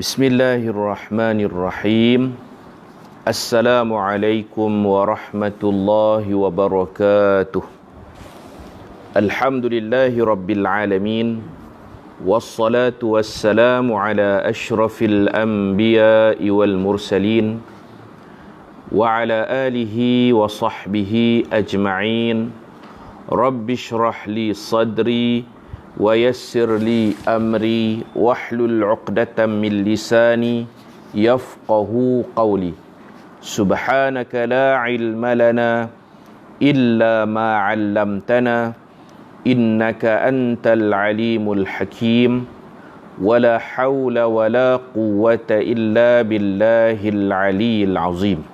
Bismillahirrahmanirrahim. Assalamualaikum warahmatullahi wabarakatuh. Alhamdulillahi rabbil alamin. Wassalatu wassalamu ala ashrafil anbiya'i wal mursalin wa ala alihi wa sahbihi ajma'in. Rabbi shrah li sadri wa yassir li amri wahlul 'uqdatam min lisani yafqahu qawli. Subhanaka la ilma lana illa ma 'allamtana innaka antal alimul hakim. Wala hawla wala quwwata illa billahil aliyyil azim.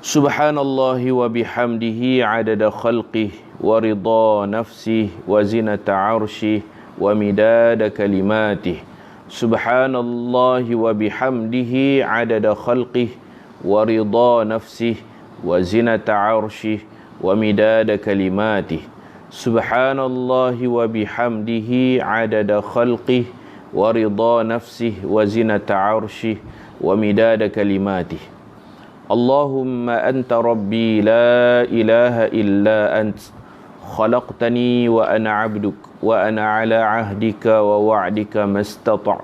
Subhanallahi wa bihamdihi 'adada khalqihi wa ridha nafsihi wa zinata 'arsyihi wa midada kalimatihi. Subhanallahi wa bihamdihi 'adada khalqihi wa ridha nafsihi wa zinata 'arsyihi wa midada kalimatihi. Subhanallahi wa bihamdihi 'adada khalqihi wa ridha nafsihi wa zinata 'arsyihi wa midada kalimatihi. Allahumma anta rabbi la ilaha illa ant khalaqtani wa ana 'abduk wa ana 'ala 'ahdika wa wa'dika mastata'.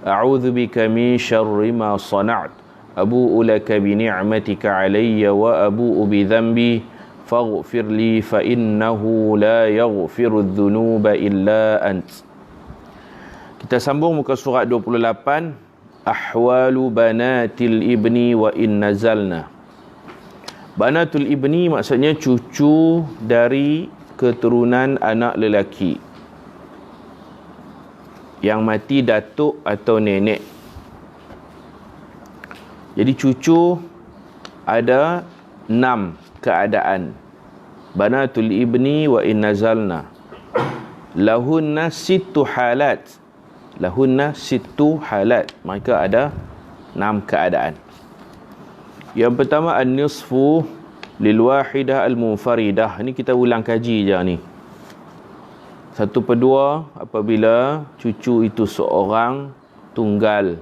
A'udzu bika min syarri ma sana'tu. Abu'u laka bi ni'matika 'alayya wa abu'u bi dhanbi faghfir li fa innahu la yaghfiru dzunuba illa ant. Kita sambung muka surat 28, Ahwalu banatil ibni wa in nazalna. Banatul ibni maksudnya cucu dari keturunan anak lelaki yang mati datuk atau nenek. Jadi cucu ada 6 keadaan. Banatul ibni wa in nazalna. Lahunna sittu halat. Lahunna sittu halat. Mereka ada 6 keadaan. Yang pertama, an-nisfu lil wahidah al-munfaridah. Ini kita ulang kaji je ni. 1/2 apabila cucu itu seorang tunggal.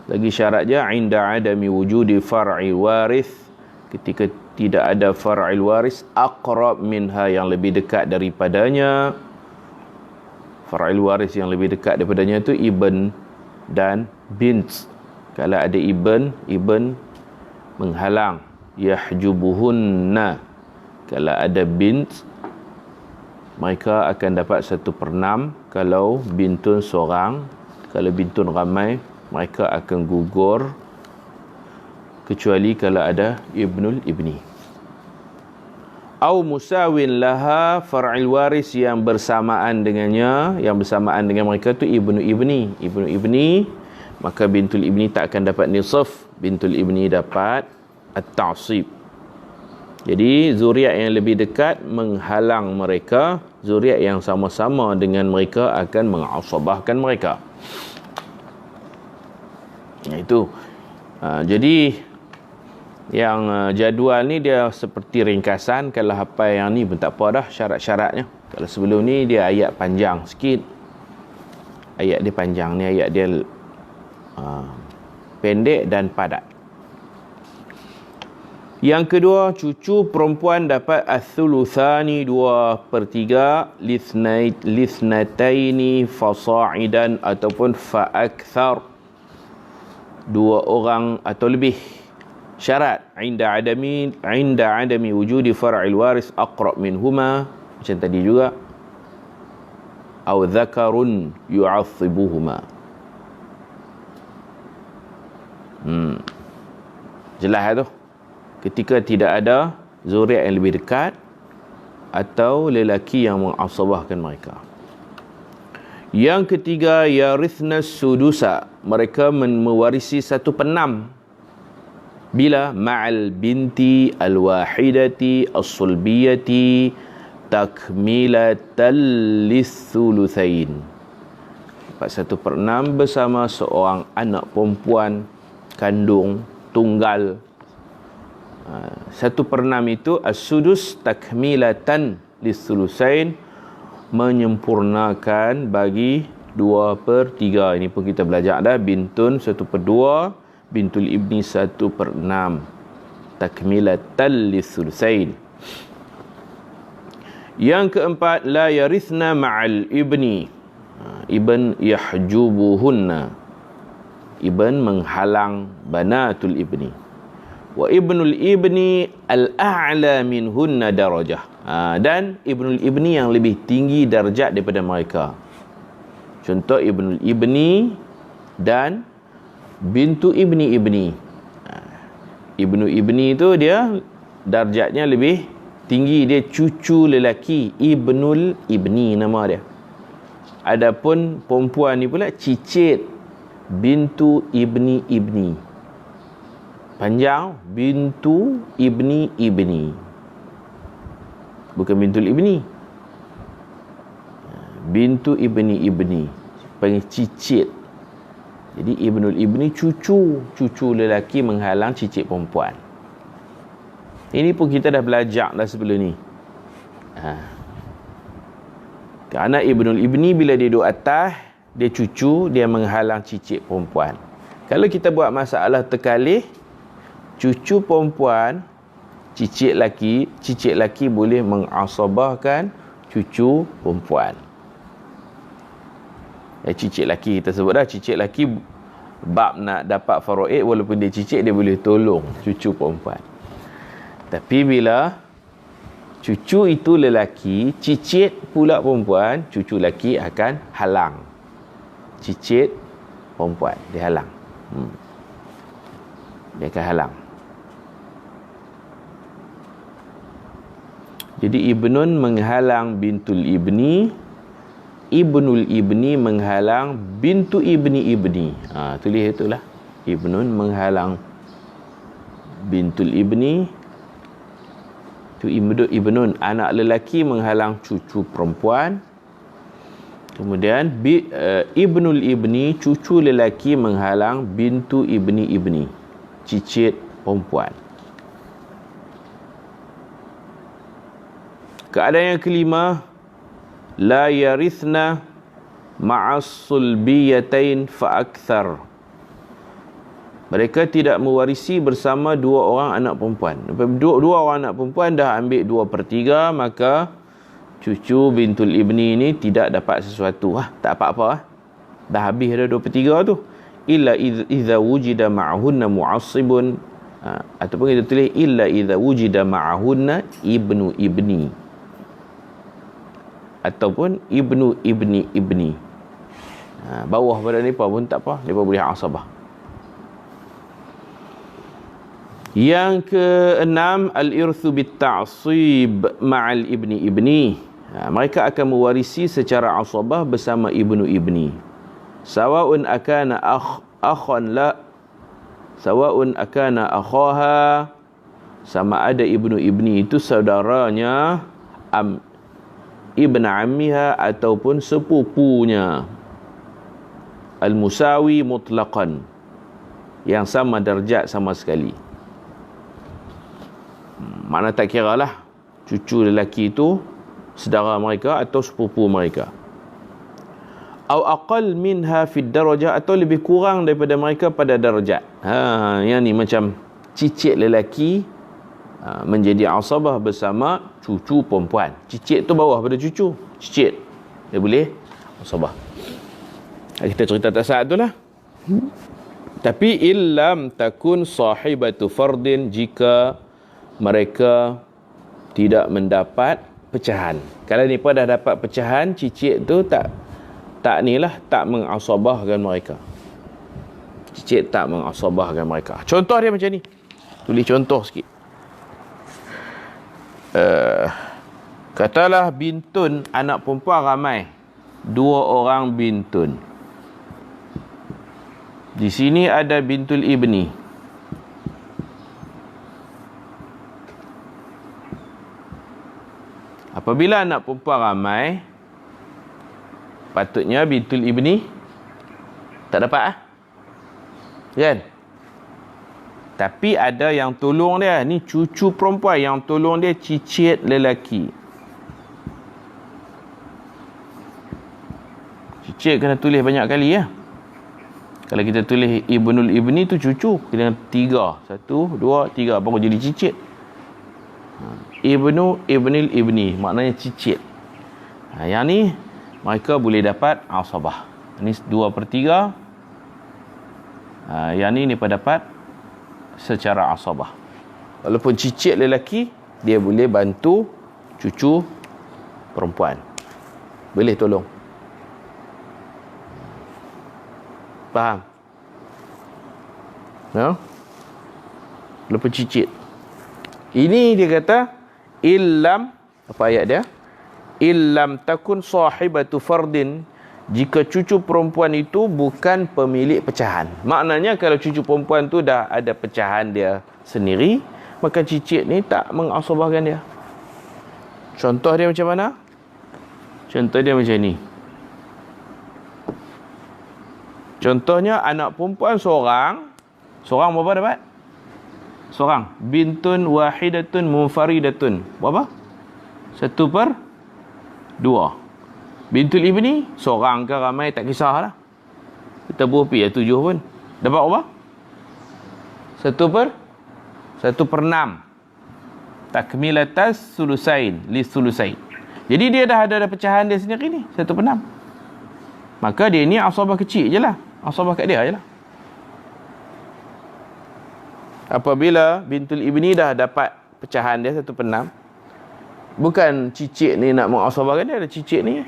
Lagi syarat je, inda adami wujudi far'i warith. Ketika tidak ada far'il waris, aqrab minha, yang lebih dekat daripadanya. Far'il waris yang lebih dekat daripadanya itu ibn dan bint. Kalau ada ibn menghalang, yahjubuhunna. Kalau ada bint, mereka akan dapat 1/6. Kalau bintun seorang, kalau bintun ramai, mereka akan gugur, kecuali kalau ada ibnul ibni. Au musawin laha far'il waris, yang bersamaan dengannya, yang bersamaan dengan mereka tu ibnu ibni, maka bintul ibni tak akan dapat nisaf, bintul ibni dapat at-ta'sib. Jadi zuriat yang lebih dekat menghalang mereka, zuriat yang sama-sama dengan mereka akan mengasabahkan mereka. Itu. Jadi yang jadual ni dia seperti ringkasan. Kalau hafal yang ni pun tak apa dah syarat-syaratnya. Kalau sebelum ni dia ayat panjang sikit. Ayat dia panjang, ni ayat dia pendek dan padat. Yang kedua, cucu perempuan dapat ath-thuluthani 2/3 lithnataini fasa'idan ataupun fa'akthar, 2 orang atau lebih. Syarat inda adami wujudi far'il waris aqrab minhuma, macam tadi juga, au dzakarun yu'athibuhuma. Jelas tu. Ketika tidak ada zuriat yang lebih dekat atau lelaki yang mengasabahkan mereka. Yang ketiga, yarithna sudusa, mereka mewarisi 1/6 bila ma'al binti al-wahidati as-sulbiyati takmilatan lis-thuluthain. 1/6 bersama seorang anak perempuan kandung tunggal. 1/6 itu as-sudus takmilatan lis-thuluthain, menyempurnakan bagi 2/3. Ini pun kita belajar dah. Bintun 1/2, bintul ibni 1/6. Takmilatan lisulusain. Yang keempat, la yarithna ma'al ibni. Ibn yahjubuhunna. Ibn menghalang banatul ibni. Wa ibnul ibni al-a'la minhunna darajah. Dan ibnul ibni yang lebih tinggi darjat daripada mereka. Contoh ibnul ibni dan bintu ibni ibni. Ibnu ibni tu dia darjatnya lebih tinggi, dia cucu lelaki, ibnul ibni nama dia. Adapun perempuan ni pula cicit, bintu ibni ibni. Panjang, bintu ibni ibni. Bukan bintul ibni. Bintu ibni ibni. Panggil cicit. Jadi ibnul ibni cucu lelaki menghalang cicit perempuan. Ini pun kita dah belajar dah sebelum ni. Kerana ibnul ibni bila dia duduk atas, dia cucu, dia menghalang cicit perempuan. Kalau kita buat masalah terkalih, cucu perempuan, cicit laki boleh mengasabahkan cucu perempuan. Cicit laki kita sebut dah, cicit laki bab nak dapat faraid, walaupun dia cicit, dia boleh tolong cucu perempuan. Tapi bila cucu itu lelaki, cicit pula perempuan, cucu lelaki akan halang cicit perempuan, dia halang. Dia akan halang. Jadi ibnun menghalang bintul ibni, ibnul ibni menghalang bintu ibni ibni. Tulis itulah. Ibnun menghalang bintul ibni, tu ibnun anak lelaki menghalang cucu perempuan. Kemudian ibnul ibni cucu lelaki menghalang bintu ibni ibni, cicit perempuan. Keadaan yang kelima, la yarithna ma'as sulbiyatain fa akthar. Mereka tidak mewarisi bersama dua orang anak perempuan. Dua orang anak perempuan dah ambil 2/3, maka cucu bintul ibni ni tidak dapat sesuatu. Tak apa-apa. Dah habis dah 2/3 tu. Illa idza wujida ma'ahunna mu'assibun. Ataupun kita tulis illa idza wujida ma'ahunna ibnu ibni. Ataupun ibnu ibni ibni. Bawah pada mereka pun tak apa. Mereka boleh asabah. Yang keenam, al-irthu bit-ta'sib ma'al ibni ibni. Mereka akan mewarisi secara asabah bersama ibnu ibni. Sawa'un akana akhan la, sawa'un akana akhaha, sama ada ibnu ibni itu saudaranya, ibn ammiha ataupun sepupunya. Al-musawi mutlaqan, yang sama darjat sama sekali. Mana tak kira lah cucu lelaki itu saudara mereka atau sepupu mereka. Au aqal minha fid darajah, atau lebih kurang daripada mereka pada darjat. Yang ni macam cicit lelaki menjadi asabah bersama cucu perempuan. Cicit tu bawah pada cucu. Cicit dia boleh asabah. Kita cerita tak saat tu lah. Tapi illam takun sahibatu fardin, jika mereka tidak mendapat pecahan. Kalau ni pun dah dapat pecahan, cicit tu tak mengasabahkan mereka. Cicit tak mengasabahkan mereka. Contoh dia macam ni. Tulis contoh sikit. Katalah bintun, anak perempuan ramai. 2 orang bintun. Di sini ada bintul ibni. Apabila anak perempuan ramai, patutnya bintul ibni tak dapat kan? Tapi ada yang tolong dia. Ni cucu perempuan, yang tolong dia cicit lelaki. cicit kena tulis banyak kali ya. Kalau kita tulis ibnul ibni tu cucu, kita dengan 3, 1, 2, 3 baru jadi cicit. Ibnu ibnil ibni maknanya cicit. Yang ni mereka boleh dapat asabah. Ini 2/3. Yang ni dapat secara asabah. Walaupun cicit lelaki, dia boleh bantu cucu perempuan. Boleh tolong. Faham? No? Walaupun cicit. Ini dia kata illam, apa ayat dia? Illam takun sahibatu fardin, jika cucu perempuan itu bukan pemilik pecahan. Maknanya kalau cucu perempuan tu dah ada pecahan dia sendiri, maka cicit ni tak mengasabahkan dia. Contoh dia macam mana? Contoh dia macam ni. Contohnya anak perempuan seorang berapa dapat? Seorang. Bintun wahidatun munfaridatun. Berapa? 1/2. Bintul ibni seorang ke ramai tak kisahlah. Kita berupi 7 pun. Dapat berapa? 1/6. Takmilatas sulusain li sulusain. Jadi dia dah ada pecahan dia sendiri ni, 1/6. Maka dia ni asabah kecil je lah. Asabah kat dia je lah. Apabila bintul ibni dah dapat pecahan dia 1/6, bukan cicit ni nak mengasabahkan dia, ada cicit ni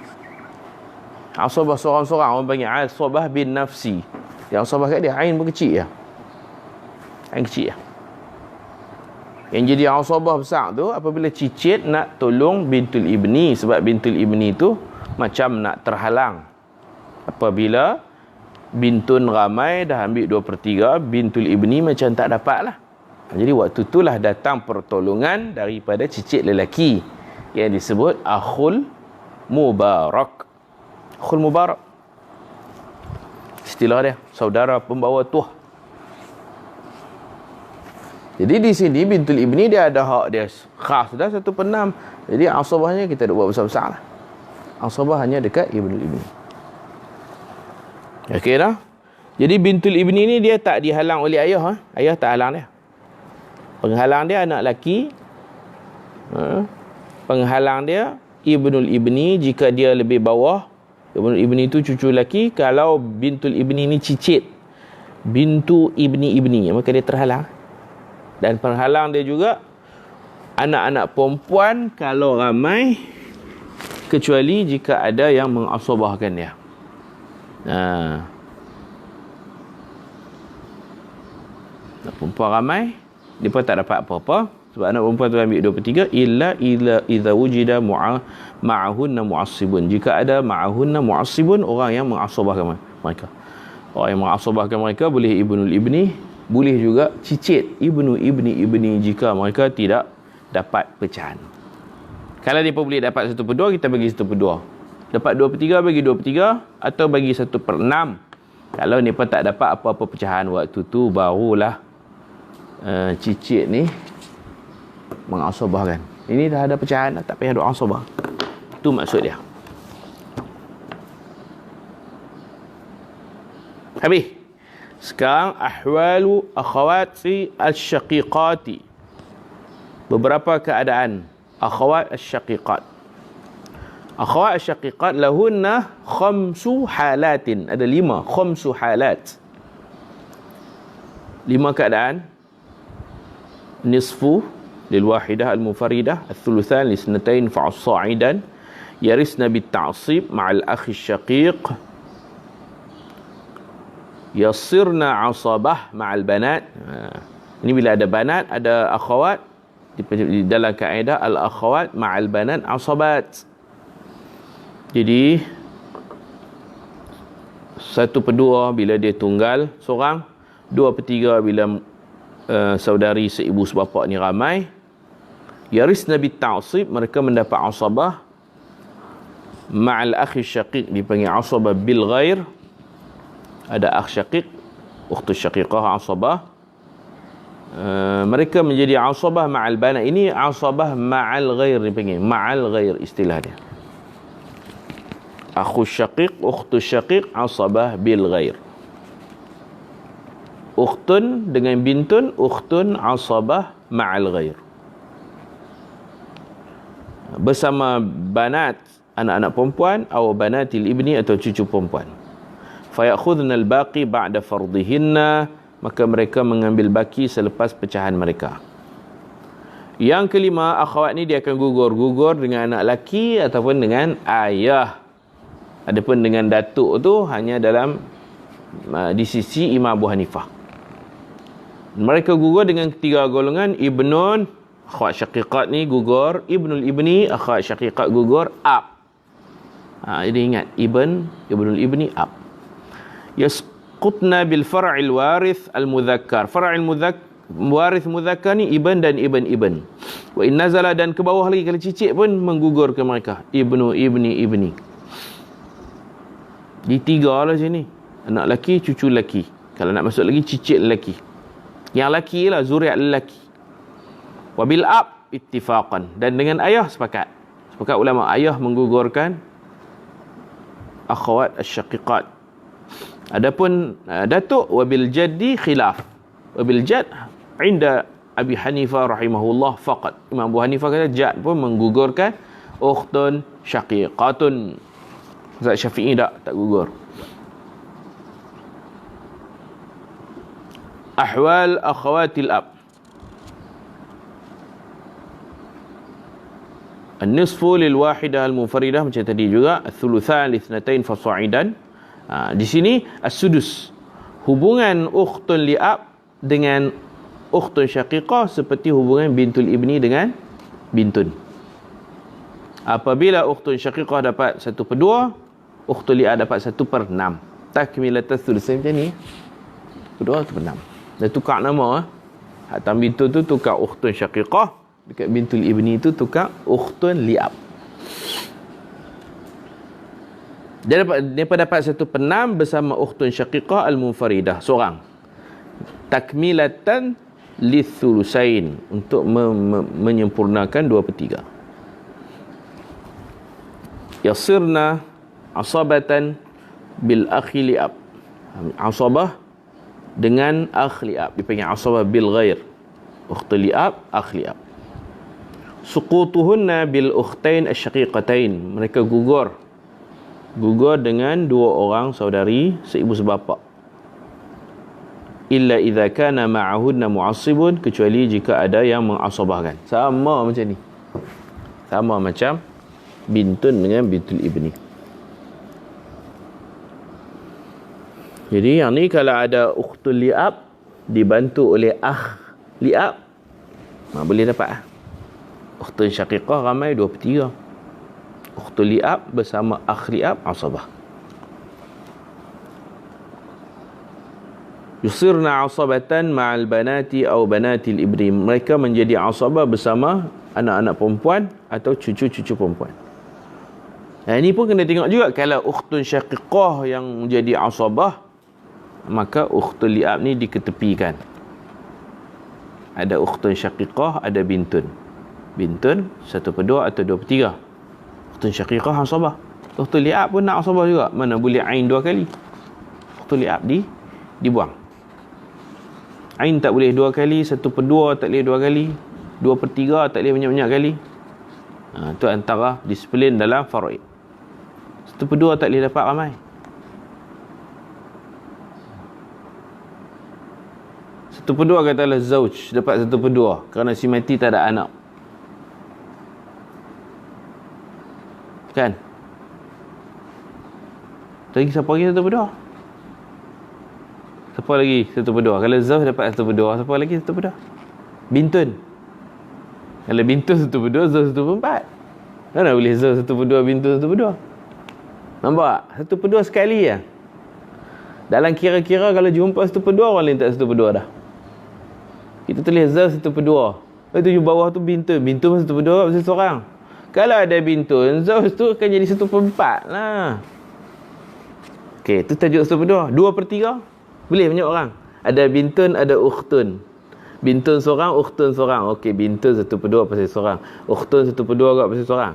asabah seorang-seorang, orang panggil asabah bin nafsi. Yang asabah kat dia ain pun kecil je. Ain kecil je. Yang jadi asabah besar tu apabila cicit nak tolong bintul ibni, sebab bintul ibni tu macam nak terhalang. Apabila bintun ramai dah ambil 2/3, bintul ibni macam tak dapat lah. Jadi waktu itulah datang pertolongan daripada cicit lelaki yang disebut akhul mubarak. Akhul mubarak, istilah dia, saudara pembawa tuah. Jadi di sini bintul ibni dia ada hak dia khas dah 1/6. Jadi asabahnya kita dah buat besar-besar lah. Asabah hanya dekat ibnul ibni. Okey dah. Jadi bintul ibni ni dia tak dihalang oleh ayah. Ayah tak halang dia. Penghalang dia anak lelaki. Penghalang dia ibnul ibni jika dia lebih bawah. Ibnul ibni tu cucu lelaki. Kalau bintul ibni ni cicit, bintu ibni maka dia terhalang. Dan penghalang dia juga anak-anak perempuan kalau ramai, kecuali jika ada yang mengasabahkan dia. Anak perempuan ramai, dia pun tak dapat apa-apa, sebab anak perempuan tu ambil 2/3 illa idza wujida ma'ahunna mu'assibun. Jika ada ma'ahunna mu'assibun, orang yang mengasabahkan mereka. Orang yang mengasabahkan mereka boleh ibnul ibni, boleh juga cicit ibnu ibni jika mereka tidak dapat pecahan. Kalau dia pun boleh dapat 1/2, kita bagi 1/2. Dapat 2/3 bagi 2/3 atau bagi 1/6. Kalau ni pun tak dapat apa-apa pecahan, waktu tu barulah cicit ni mengasabahkan. Ini dah ada pecahan dah, tak payah duk asabah. Itu maksud dia. Habis. Sekarang ahwalu akhawati al-syaqiqati. Beberapa keadaan akhawat al-syaqiqat. Akhawat al-syaqiqat lahunna khamsu halatin. Ada 5 khamsu halat. 5 keadaan. Nisfu lil wahidah al-munfaridah, al-thuluthan li sanatain fa'as-sa'idan, yarisna bit ta'sib ma'al akhi syaqiq, yasirna asabah ma'al banat. Ini bila ada banat, ada akhawat. Di dalam kaedah al-akhawat ma'al banat asabat. Jadi 1/2 bila dia tunggal seorang, 2/3 bila saudari seibu sebapa ni ramai. Yarisna bit ta'sib, mereka mendapat asabah. Ma'al akhi syaqiq dipanggil asabah bil ghair. Ada akh syaqiq, ukhtu syaqiqah asabah. Mereka menjadi asabah ma'al banat. Ini asabah ma'al ghair dipanggil. Ma'al ghair istilah dia. Akhu syaqiq, ukhtu syaqiq, asabah bil ghair. Ukhtun dengan bintun, ukhtun asabah ma'al ghair. Bersama banat, anak-anak perempuan, atau banatil ibni, atau cucu perempuan. Fayakhudna al-baqi ba'da fardihinna, maka mereka mengambil baki selepas pecahan mereka. Yang kelima, akhwat ni dia akan gugur dengan anak laki ataupun dengan ayah. Adapun dengan datuk tu hanya dalam di sisi Imam Abu Hanifah. Mereka gugur dengan tiga golongan. Ibnun, akhwat syaqiqat ni gugur. Ibnul ibni, akhwat syaqiqat gugur. Ab. Jadi ingat, ibnul ibni, ab. Yasqutna bil far'il warith al-mudhakkar. Far'il warith mudhakkar ni ibn dan ibn. Wa in nazala, dan ke bawah lagi kalau cicit pun menggugur ke mereka. Ibnu, ibni. Di tiga lah sini. Anak laki, cucu laki. Kalau nak masuk lagi, cicit lelaki. Yang laki lah, zuriat lelaki. Wabil ab, ittifaqan. Dan dengan ayah, sepakat ulama, ayah menggugurkan akhwat asyaqiqat. Adapun datuk, wabil jaddi khilaf. Wabil jad, inda Abi Hanifah rahimahullah faqat. Imam Abu Hanifah kata jad pun menggugurkan ukhtun syaqiqatun. Mazhab Syafi'i tak gugur. Ahwal akhawatil ab. An-nisfu lil wahidah al-munfaridah, macam tadi juga. Al-thuluthan li ithnatain fasa'idan. Di sini as-sudus. Hubungan ukhtun li'ab dengan ukhtun syaqiqah seperti hubungan bintul ibni dengan bintun. Apabila ukhtun syaqiqah dapat 1/2, ukhtun li'ab dapat 1/6. Takmilatul thulutsain macam ni. 2/6. Dah tukar nama. Hatam bintun tu tukar ukhtun syaqiqah, dekat bintul ibni tu tukar ukhtun li'ab. Dia dapat 1/6 bersama ukhtun syaqiqah al-munfaridah, seorang. Takmilatan lithulusain, untuk menyempurnakan 2/3. Yasirna asabatan bil akhi li'ab. Asabah dengan akh li'ab dipanggil asabah bil ghair. Ukht li'ab, akh li'ab. Suqutuhunna bil ukhtain asyaqiqatain. Mereka gugur dengan dua orang saudari seibu sebapa. Illa idza kana ma'ahunna mu'assibun, kecuali jika ada yang mengasabahkan. Sama macam ni. Sama macam bintun dengan bintul ibni. Jadi yang ni kalau ada ukhtul li'ab dibantu oleh akh li'ab, boleh dapat. Ukhtun syaqiqah ramai 2/3. Ukhtul li'ab bersama akh li'ab asabah. Yusirna asabatan ma'al banati atau banatil ibni. Mereka menjadi asabah bersama anak-anak perempuan atau cucu-cucu perempuan. Ini pun kena tengok juga. Kalau ukhtun syaqiqah yang jadi asabah, maka ukhtul li'ab ni diketepikan. Ada ukhtun syaqiqah, ada bintun. Bintun 1/2 atau 2/3. Ukhtun syaqiqah asabah. Ukhtul li'ab pun nak asabah juga. Mana boleh ain 2 kali. Ukhtul li'ab dibuang. Ain tak boleh 2 kali, 1/2 tak boleh 2 kali, 2/3 tak boleh banyak-banyak kali. Itu antara disiplin dalam faraid. 1/2 tak boleh dapat ramai. 1/2 katalah zauj dapat 1/2 kerana si mati tak ada anak. Kan? Lagi siapa lagi 1/2? Siapa lagi 1/2? Kalau zauj dapat 1/2, siapa lagi 1/2? Bintun. Kalau bintun 1/2, zauj 1/4. Mana boleh zauj 1/2, bintun 1/2? Nampak? 1/2 sekali ya. Dalam kira-kira kalau jumpa 1/2, orang lain tak 1/2 dah. Kita tulis zauj 1/2. Lepas tu bawah tu bintun. Bintun pun 1/2 pasal seorang. Kalau ada bintun, zauj tu akan jadi 1/4 lah. Okey, tu tajuk 1/2. 2/3 boleh banyak orang. Ada bintun, ada ukhtun. Bintun seorang, ukhtun seorang. Okey, bintun 1/2 pasal seorang. Ukhtun 1/2 juga pasal seorang.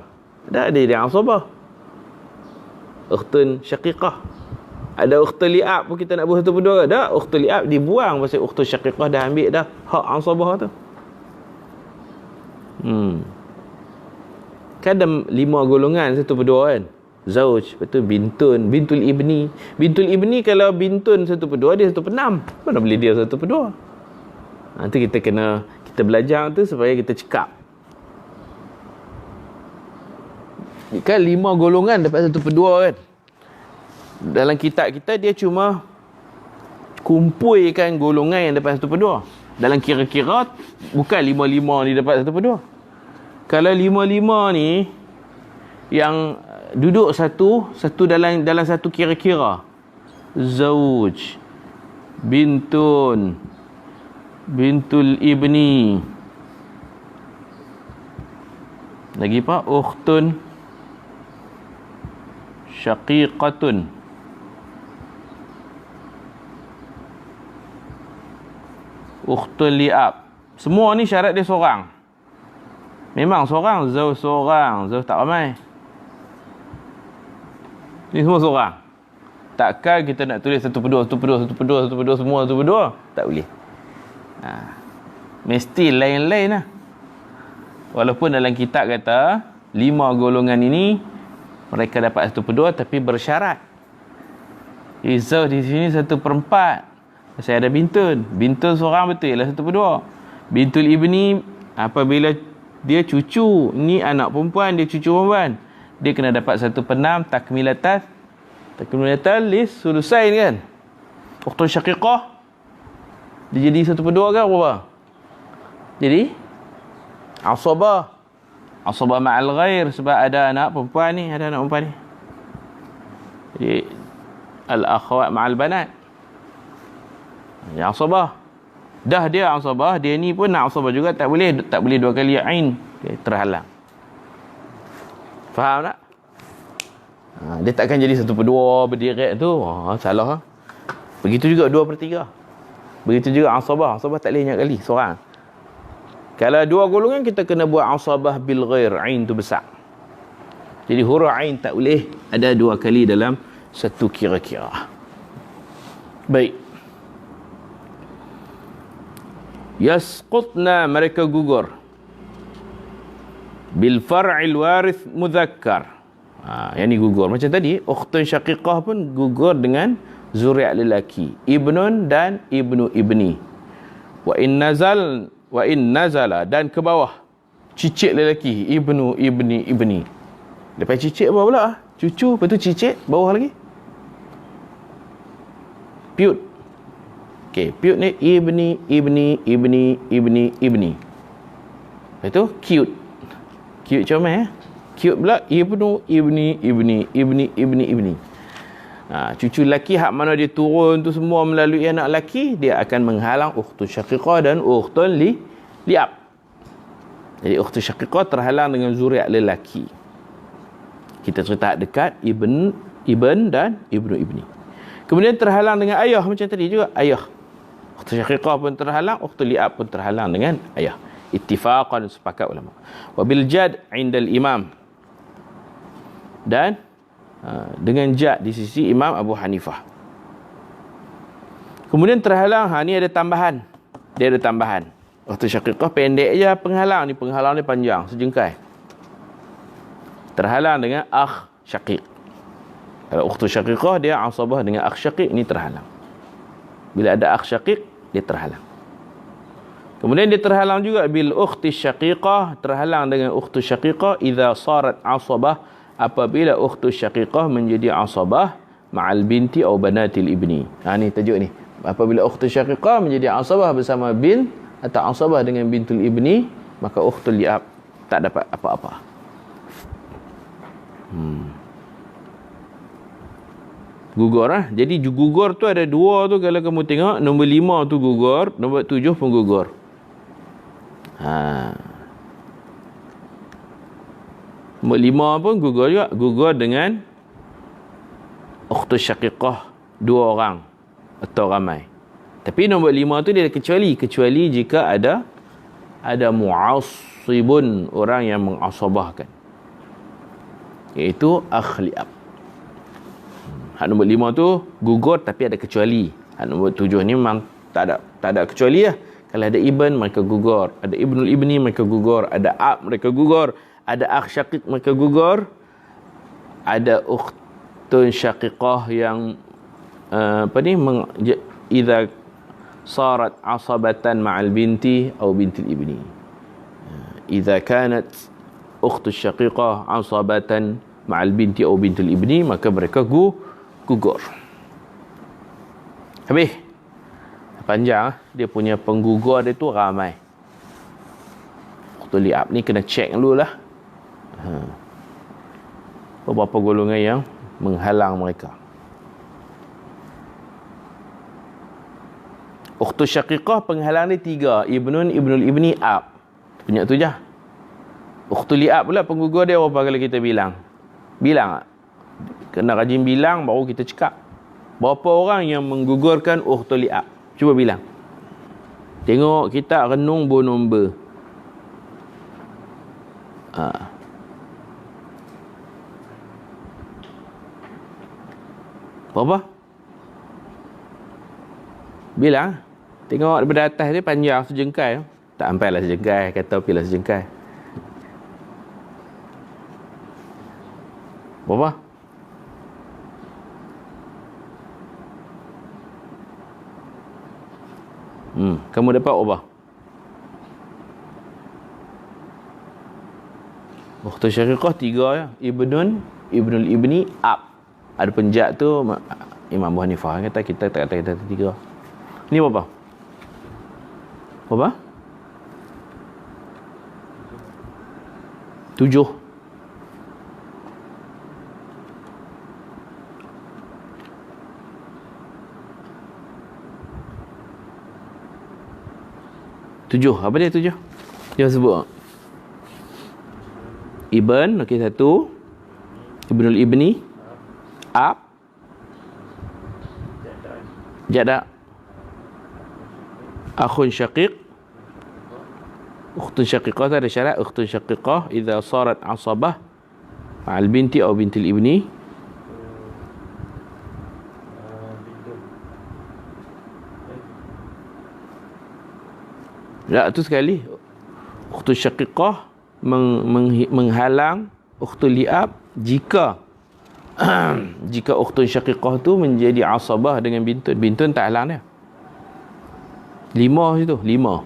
Ada yang asabah. ukhtun syaqiqah. Ada ukhtul li'ab pun kita nak buat satu berdua. Dah, ukhtul li'ab dibuang pasal ukhtul syaqiqah dah ambil dah hak asabah tu. Kan ada 5 golongan satu berdua kan. Zauj, lepas tu bintun, bintul ibni. Bintul ibni kalau bintun satu berdua, dia satu penam. Mana boleh dia satu berdua? Nanti kita belajar tu supaya kita cekap. Kan 5 golongan dapat satu berdua kan. Dalam kitab kita dia cuma kumpulkan golongan yang dapat satu berdua. Dalam kira-kira bukan 5-5 ni dapat satu berdua. Kalau 5-5 ni yang duduk satu dalam satu kira-kira. Zauj, bintun, bintul ibni. Lagi apa? Ukhtun syaqiqatun. Ukhtul li'ab. Semua ni syarat dia seorang. Memang seorang. Zauj seorang. Zauj tak ramai. Ni semua seorang. Takkan kita nak tulis satu per dua, semua satu per dua. Tak boleh. Mesti lain-lain lah. Walaupun dalam kitab kata 5 golongan ini mereka dapat satu per dua, tapi bersyarat. Zauj di sini 1/4. Saya ada bintun. Bintun seorang betul ialah 1/2. Bintul ibni apabila dia cucu, ni anak perempuan, dia cucu perempuan, dia kena dapat 1/6 takmilatan lis sulusain kan. Ukhtul syaqiqah dia jadi 1/2 kan berapa? Jadi asabah ma'al ghair, sebab ada anak perempuan ni, Jadi al-akhwat ma'al banat. Yang asabah. Dah dia asabah, dia ni pun nak asabah juga, tak boleh 2 kali ain. Okay, terhalang. Faham tak? Dia takkan jadi 1/2 berdiri tu. Salah. Begitu juga 2/3. Begitu juga asabah. Asabah tak boleh banyak kali seorang. Kalau 2 golongan kita kena buat asabah bil ghair, ain tu besar. Jadi huruf ain tak boleh ada 2 kali dalam satu kira-kira. Baik. Yasqutna, mereka gugur. Bil far'il warith mudzakkar. Yang ni gugur. Macam tadi, ukhtun syaqiqah pun gugur dengan zuriat lelaki. Ibnun dan ibnu ibni. Wa in nazala, dan ke bawah. Cicit lelaki. Ibnu ibni ibni. Lepas cicit bawah pula. Cucu, lepas tu cicit, bawah lagi. Piut. Okey, piut ni ibni. Lepas tu cute. Cute comel. Cute pula ibnu ibni. Cucu lelaki hak mana dia turun tu semua melalui anak lelaki, dia akan menghalang ukhtul syaqiqah dan ukhtul li'ab. Jadi ukhtul syaqiqah terhalang dengan zuriat lelaki. Kita cerita dekat ibn dan ibnu ibni. Kemudian terhalang dengan ayah, macam tadi juga ayah. Ukhtul syaqiqah pun terhalang, ukhtul li'ab pun terhalang dengan ayah. Ittifaqan, sepakat ulama. Wabil jad indal imam, dan dengan jad di sisi Imam Abu Hanifah. Kemudian terhalang, ni ada tambahan. Dia ada tambahan. Ukhtul syaqiqah pendek je penghalang ni panjang, sejengkai. Terhalang dengan akh syaqiq. Kalau ukhtul syaqiqah dia asabah dengan akh syaqiq, ni terhalang. Bila ada akh syaqiq, dia terhalang. Kemudian dia terhalang juga bil ukhti syaqiqah, terhalang dengan ukhtu syaqiqah idza sarat asabah, apabila ukhtu syaqiqah menjadi asabah ma'al binti atau banatil ibni. Ni tajuk ni. Apabila ukhtu syaqiqah menjadi asabah bersama bin atau asabah dengan bintul ibni, maka ukhtul li'ab tak dapat apa-apa. Gugur Jadi gugur tu ada 2 tu, kalau kamu tengok nombor 5 tu gugur, nombor 7 pun gugur. Nombor 5 pun gugur juga, gugur dengan ukhtul syaqiqah 2 orang atau ramai. Tapi nombor 5 tu dia kecuali jika ada mu'assibun, orang yang mengasabahkan, iaitu akh li'ab. Hak nombor 5 tu gugur tapi ada kecuali. Hak nombor 7 ni memang tak ada kecuali lah. Kalau ada ibn, mereka gugur. Ada ibnul ibni, mereka gugur. Ada ab, mereka gugur. Ada akh syaqiq, mereka gugur. Ada ukhtun syaqiqah yang idza sarat asabatan ma'al binti atau bintil ibni. Idza kanat ukhtu syaqiqah asabatan ma'al binti atau bintil ibni, maka mereka gugur. Habis. Panjang, dia punya penggugur dia tu ramai. Ukhtul li'ab ni kena check dulu lah. Beberapa golongan yang menghalang mereka. Ukhtul syaqiqah penghalang dia 3. Ibnun, ibnul ibni, ab. Punya tu je. Ukhtul li'ab pula penggugur dia berapa kalau kita bilang? Bilang tak? Kena rajin bilang baru kita cakap. Berapa orang yang menggugurkan ukhtul li'ab? Cuba bilang. Tengok kita renung nombor. Berapa? Bilang. Tengok daripada atas dia panjang sejengkai. Tak sampailah sejengkai. Kata pilih sejengkai. Berapa? Kamu dapat apa? Ukhtul syaqiqah 3 ya. Ibnun, ibnul ibni, ab. Ada penjat tu Imam Abu Hanifah kata kita tak kata 3. Ni berapa? Berapa? 7. Apa dia 7? Dia sebut. Ibn, okey 1. Ibnul ibni, ab, jada, akhun syaqiq. Ukhtun syaqiqah tu ada syarat. Ukhtun syaqiqah idza sarat asabah ma'al binti atau bintil ibni. Tak, tu sekali. Ukhtun syaqiqah menghalang ukhtul li'ab jika ukhtun syaqiqah tu menjadi asabah dengan bintun. Bintun tak halang dia. 5 situ, 5.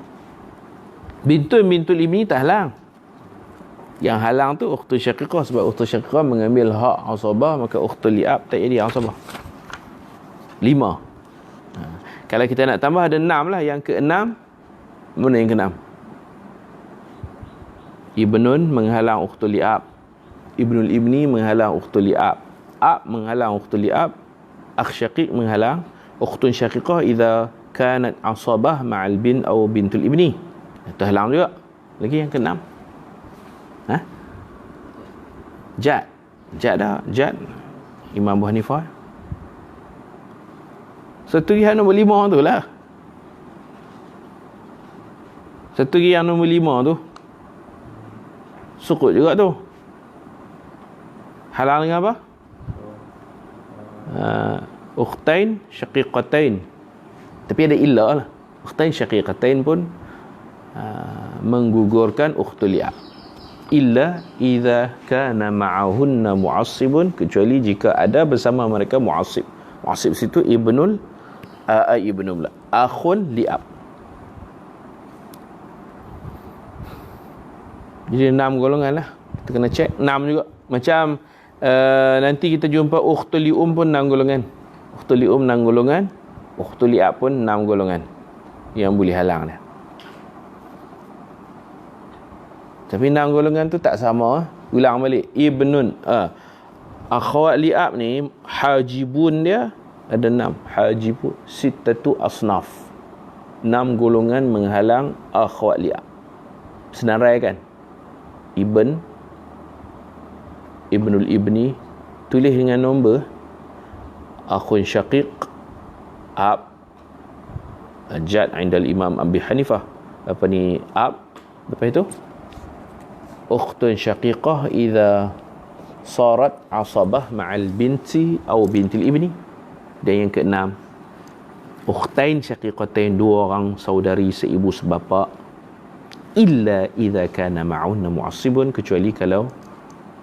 Bintun bintul ibni tak halang. Yang halang tu ukhtun syaqiqah, sebab ukhtun syaqiqah mengambil hak asabah, maka ukhtul li'ab tak jadi asabah. 5. Kalau kita nak tambah ada 6 lah. Yang ke-6, mana yang ke-6? Ibnun menghalang ukhtul li'ab. Ibnul ibni menghalang ukhtul li'ab. Ab menghalang ukhtul li'ab. Akh syaqiq menghalang. Ukhtun syaqiqah idza kanat asabah ma'al bin atau bintul ibni. Terhalang juga. Lagi yang ke-6. Jad. Jad dah. Jad. Imam Abu Hanifah. Satu yang nombor 5 tu lah. Satu yang nombor 5 tu sukut juga tu. Halang dengan apa? Ukhtain syaqiqatain. Tapi ada illah lah. Ukhtain syaqiqatain pun menggugurkan ukhtul li'ab. Illa idza kana ma'ahunna mu'assibun, kecuali jika ada bersama mereka mu'assib. Mu'assib situ ibnul akhun li'ab. Jadi 6 golongan lah. Kita kena check 6 juga. Macam nanti kita jumpa ukhtul li'um pun 6 golongan. Ukhtul li'um 6 golongan. Ukhtul li'ab pun 6 golongan yang boleh halang dia. Tapi 6 golongan tu tak sama. Ulang balik. Ibnun. Akhwat li'ab ni hajibun dia ada 6. Hajibun sittatu asnaf. 6 golongan menghalang akhwat li'ab. Senarai kan? Ibn, ibnul ibni, tulis dengan nombor. Akhun syaqiq, ab, jad indal Imam Abi Hanifah. Apa ni? Ab. Lepas itu ukhtun syaqiqah idza sarat asabah ma'al binti atau bintil ibni. Dan yang keenam, ukhtain syaqiqatain, dua orang saudari seibu sebapa, illa idza kana ma'unna mu'assibun, kecuali kalau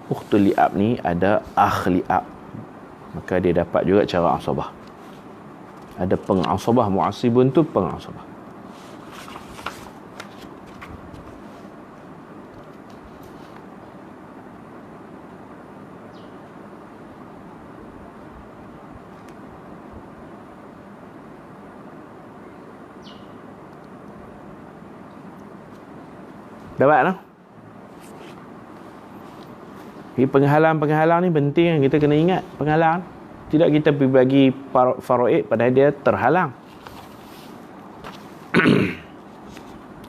ukhtul li'ab ni ada akh li'ab, maka dia dapat juga cara asabah. Ada pengasabah, mu'assibun tu pengasabah. Dapat tak? Jadi penghalang ni penting, kita kena ingat penghalang. Tidak kita pergi bagi faraid padahal dia terhalang.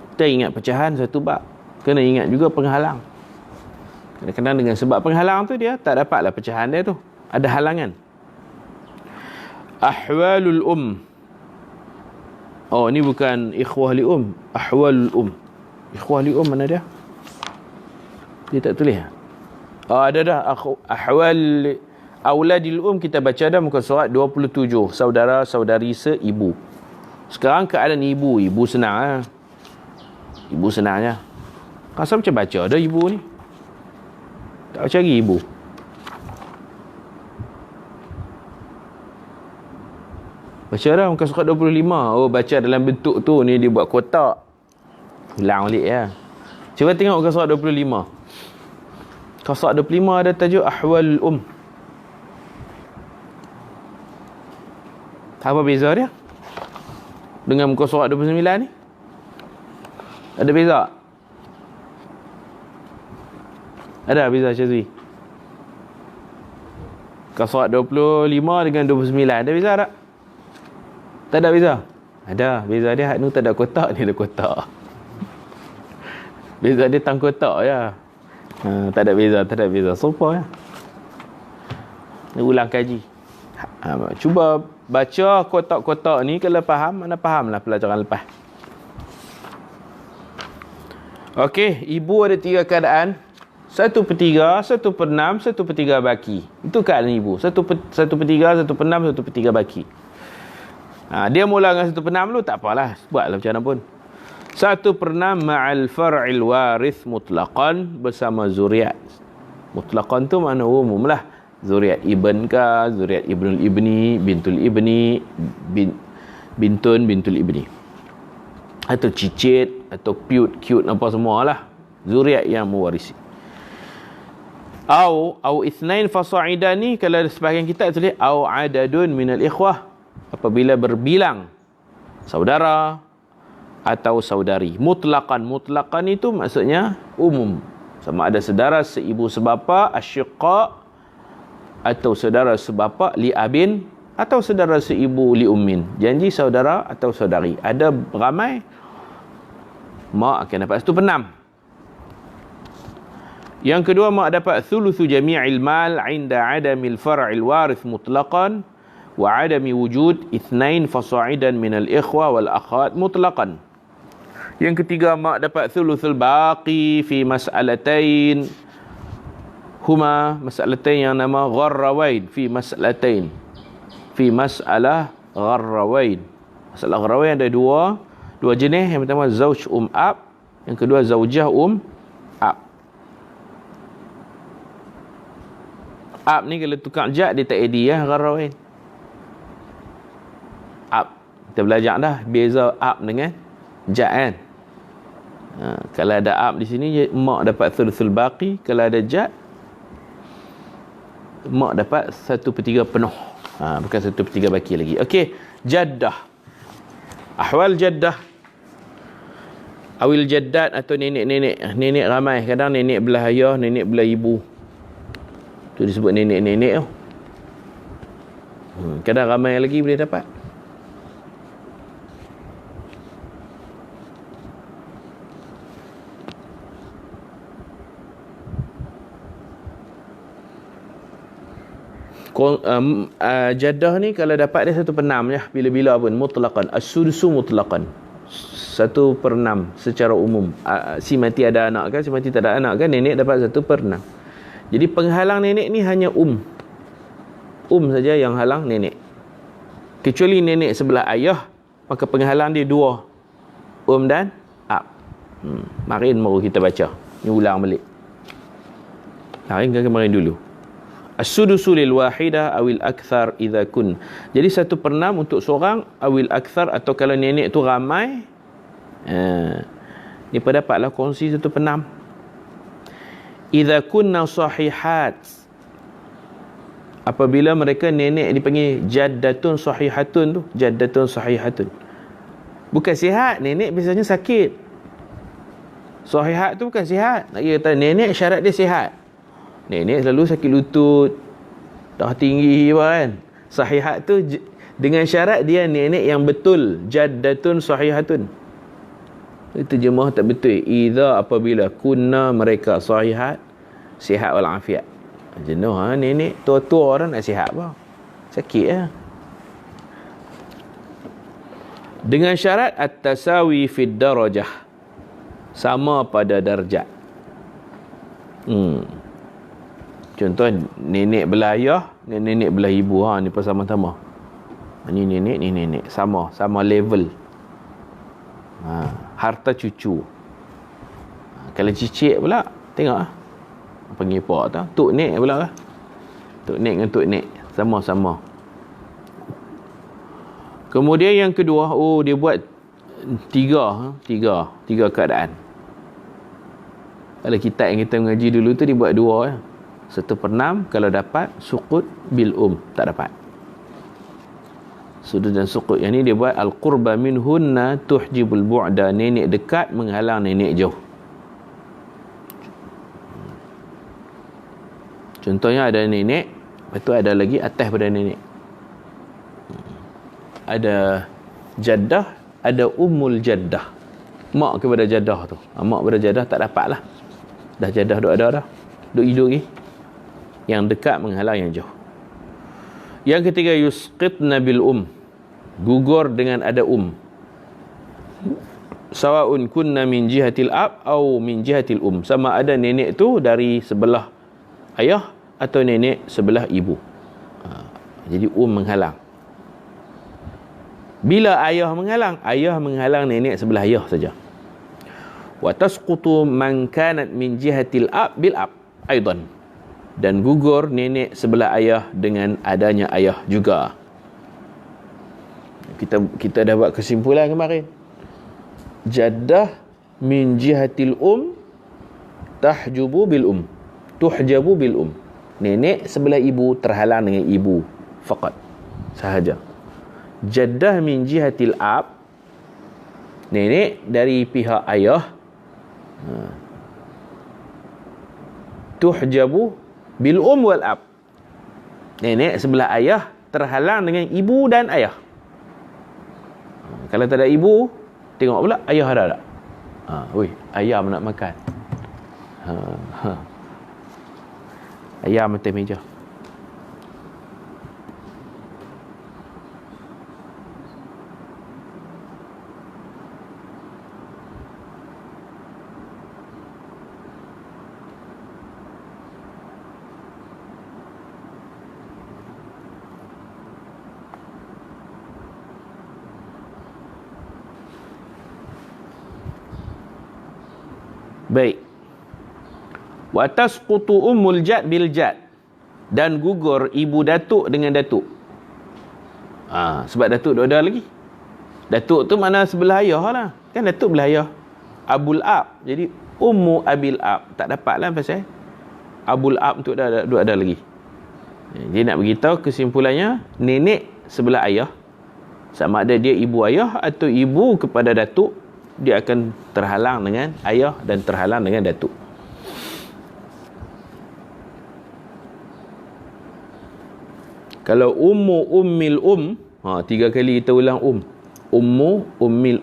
Kita ingat pecahan satu bab, kena ingat juga penghalang. Kadang-kadang dengan sebab penghalang tu dia tak dapatlah pecahan dia tu, ada halangan. Ahwalul Oh, ni bukan ikhwah li ahwalul Ikhwah li mana dia? Dia tak tulis. Oh, ada dah. Ahwal auladil kita baca dah muka surat 27. Saudara-saudari seibu. Sekarang keadaan ibu senang. Ibu senangnya. Rasa macam baca dah ibu ni. Tak cari ibu. Baca dah muka surat 25. Oh, baca dalam bentuk tu ni dia buat kotak. Ulang balik ya. Cuba tengok muka surat 25. Surat 25 ada tajuk ahwal Apa beza dia dengan muka surat 29 ni? Ada beza? Ada beza Syazwi? Muka surat 25 dengan 29 ada beza tak? Tak ada beza? Ada. Beza dia ni tak ada kotak, ni ada kotak. Beza dia tang kotak ya. Tak ada beza. Sopa ya. Ulang kaji. Cuba baca kotak-kotak ni, kalau faham, mana fahamlah pelajaran lepas. Okey, ibu ada 3 keadaan. 1/3, 1/6, 1/3 baki. Itu keadaan ibu. 1/3, 1/6, 1/3 baki. Dia mula dengan 1/6 dulu, tak apalah, buatlah macam mana pun. 1/6 ma'al far'il warith mutlaqan, bersama zuriat. Mutlaqan tu makna umum lah. Zuriat ibn ka, zuriat ibnul ibni, bintul ibni, bintul ibni. Atau cicit, atau cute, apa semualah. Zuriat yang mewarisi. Au ithnain fasa'idan ni, kalau sebahagian kita tulis au adadun minal ikhwah, apabila berbilang saudara atau saudari. Mutlaqan itu maksudnya umum. Sama ada saudara seibu sebapa, asyiqa, atau saudara sebapa li abin, atau saudara seibu li ummin. Janji saudara atau saudari. Ada ramai, mak akan dapat 1/6. Yang kedua, mak dapat thuluthu jami'il mal 'inda 'adamil far'il warith mutlaqan wa 'adami wujud ithnain fasa'idan minal ikhwa wal akhwat mutlaqan. Yang ketiga, mak dapat thuluthul baqi fi mas'alatain. Huma mas'alatain yang nama gharrawain. Fi mas'alah gharrawain. Masalah gharrawain ada dua jenis. Yang pertama zauj ab, yang kedua zaujah ab. Ab ni kalau tukar jad dia tak edi ya, gharrawain. Ab kita belajar dah beza ab dengan jad kan. Kalau ada ab di sini, mak dapat thuluthul baqi. Kalau ada jad, mak dapat 1/3 penuh. Bukan 1/3 baki lagi. Okey, jaddah. Ahwal jaddah. Awil jaddat atau nenek-nenek. Nenek ramai. Kadang nenek belah ayah, nenek belah ibu. Tu disebut nenek-nenek tu. Kadang ramai lagi boleh dapat. Jadah ni kalau dapat dia 1/6 ya, bila-bila pun mutlaqan. As-sudusu mutlaqan, 1/6 secara umum. Si mati ada anak kan, si mati tak ada anak kan, nenek dapat 1/6. Jadi penghalang nenek ni hanya saja yang halang nenek. Kecuali nenek sebelah ayah, maka penghalang dia dua, dan ab. Marin baru kita baca. Ni ulang balik. Kemarin dulu. As-sudusu lil wahidah awil akthar idza kun. Jadi 1/6 untuk seorang, awil akthar, atau kalau nenek tu ramai, ni pendapatlah kongsi 1/6. Idza kunna sahihat, apabila mereka nenek dipanggil jaddatun sahihatun tu, jaddatun sahihatun. Bukan sihat, nenek biasanya sakit. Sahihat tu bukan sihat. Nak kata nenek syarat dia sihat. Nenek selalu sakit lutut, dah tinggi kan. Sahihat tu dengan syarat dia nenek yang betul, jaddatun sahihatun. Itu terjemah tak betul. Idza, apabila, kunna, mereka, sahihat, sihat wal afiat. Jenuh nenek tua-tua orang nak sihat apa? Sakit lah. Dengan syarat at-tasawi fid darajah, sama pada darjat. Contoh nenek belah ayah dengan nenek belah ibu, ni bersama-sama. Ni nenek, sama level. Harta cucu. Kalau cicit pula, tengok panggil pak tu, tok nek pula lah. Tok nek dengan tok nek sama-sama. Kemudian yang kedua, dia buat tiga keadaan. Kalau kitab yang kita mengaji dulu tu dia buat 2 1/6 kalau dapat suqut bil tak dapat. Sudut dan suqut. Yang ni dia buat al-qurba minhunna tuhjibul bu'da, nenek dekat menghalang nenek jauh. Contohnya ada nenek, lepas tu ada lagi atas pada nenek. Ada jaddah, ada ummul jaddah. Mak kepada jaddah tu. Mak kepada jaddah tak dapat lah. Dah jaddah duk ada dah. Duk hidup lagi. Yang dekat menghalang yang jauh. Yang ketiga, yusqitna bil gugur dengan ada sawaun kunna min jihatil ab au min jihatil sama ada nenek tu dari sebelah ayah atau nenek sebelah ibu. Jadi menghalang. Bila ayah menghalang nenek sebelah ayah saja. Wa tasqutu man kanat min jihatil ab bil aidan, dan gugur nenek sebelah ayah dengan adanya ayah juga. Kita dah buat kesimpulan kemarin. Jaddah min jihatil tahjubu bil tuhjabu bil nenek sebelah ibu terhalang dengan ibu faqat sahaja. Jaddah min jihatil ab, nenek dari pihak ayah, tuhjabu bil wal ab, nenek sebelah ayah terhalang dengan ibu dan ayah. Kalau tak ada ibu, tengok pula ayah ada tak? Ayam nak makan. Ayam atas meja. Baik. Wa tasqutu ummul jad bil jad, dan gugur ibu datuk dengan datuk. Sebab datuk duk ada lagi. Datuk tu mana sebelah ayah lah. Kan datuk belah ayah. Abul ab. Jadi ummu abil ab tak dapat lah pasal abul ab tu duk ada lagi. Dia nak beritahu kesimpulannya, nenek sebelah ayah, sama ada dia ibu ayah atau ibu kepada datuk, dia akan terhalang dengan ayah dan terhalang dengan datuk. Kalau ummu ummil 3 kali kita ulang ummu ummil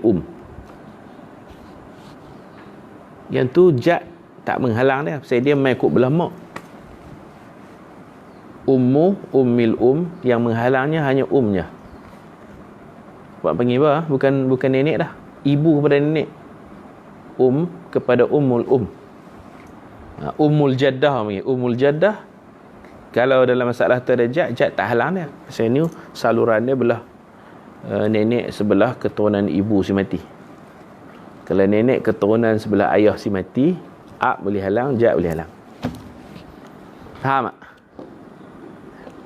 yang tu jad tak menghalang dia, pasal dia mai ikut belah mak. Ummu ummil yang menghalangnya hanya umnya. Buat panggil apa? Bukan nenek dah. Ibu kepada nenek, kepada ummul Ummul jaddah panggil. Ummul jaddah, kalau dalam masalah tu ada jad tak halang dia. Pasal ni saluran dia belah nenek sebelah keturunan ibu si mati. Kalau nenek keturunan sebelah ayah si mati, ab boleh halang, jad boleh halang. Faham tak?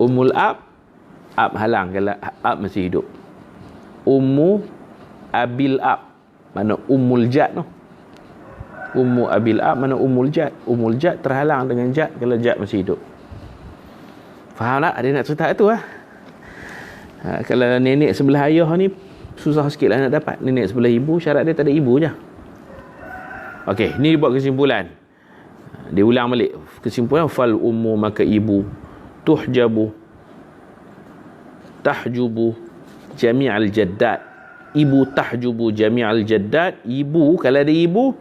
Ummul ab halang kalau ab masih hidup. Ummu abil ab, mana ummul jad tu. Ummu abil ab mana ummul jad. Ummul jad terhalang dengan jad kalau jad masih hidup. Faham tak? Ada nak cerita tu lah. Kalau nenek sebelah ayah ni susah sikit lah nak dapat. Nenek sebelah ibu, syarat dia tak ada ibu je. Okey, ni dia buat kesimpulan. Dia ulang balik kesimpulan. Fal ummu, maka ibu, tahjubu jami'al jaddat. Ibu tahjubu jami'al jaddat. Ibu, kalau ada ibu,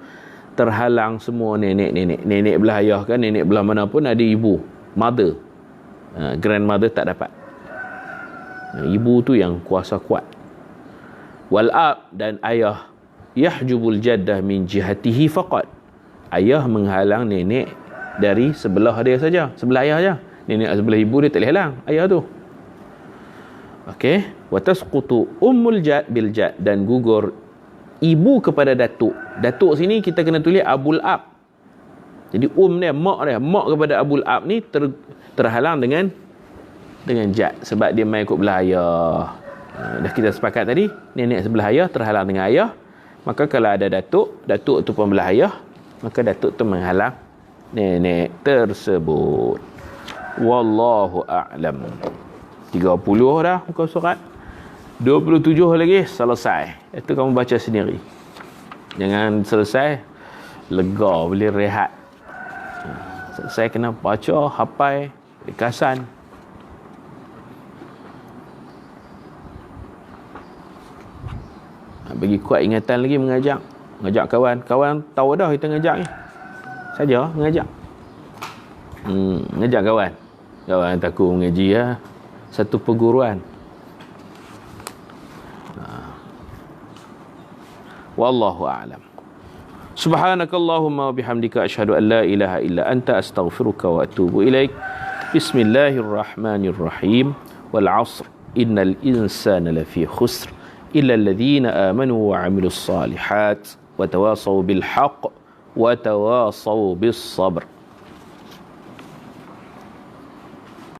terhalang semua nenek-nenek. Nenek belah ayah kan, nenek belah mana pun ada ibu, mother, grandmother tak dapat. Ibu tu yang kuasa kuat. Wal ab, dan ayah, yahjubul jaddah min jihatihi faqat. Ayah menghalang nenek dari sebelah dia saja, sebelah ayah saja. Nenek sebelah ibu dia tak boleh halang ayah tu. Okey, wa tasqutu ummul jad bil jad, dan gugur ibu kepada datuk. Datuk sini kita kena tulis abul ab. Jadi dia, mak kepada abul ab ni terhalang dengan jad, sebab dia mai ikut belah ayah. Dah kita sepakat tadi, nenek sebelah ayah terhalang dengan ayah. Maka kalau ada datuk tu pun belah ayah, maka datuk tu menghalang nenek tersebut. Wallahu a'lam. 30 dah muka surat. 27 lagi selesai. Itu kamu baca sendiri. Jangan selesai lega, boleh rehat. Selesai kena baca, hafal, ringkasan. Bagi kuat ingatan lagi mengajak kawan tahu dah kita ngajak ni saja mengajak ngajak kawan takut mengaji ya, satu perguruan. Wallahu a'lam. Subhanakallahumma wa bihamdika asyhadu an la ilaha illa anta astaghfiruka wa atubu ilaik. Bismillahirrahmanirrahim. Wal 'ashr innal insana lafi khusr illa alladhina amanu wa 'amilus salihat wa tawasaw bil haqq wa tawasaw bis sabr.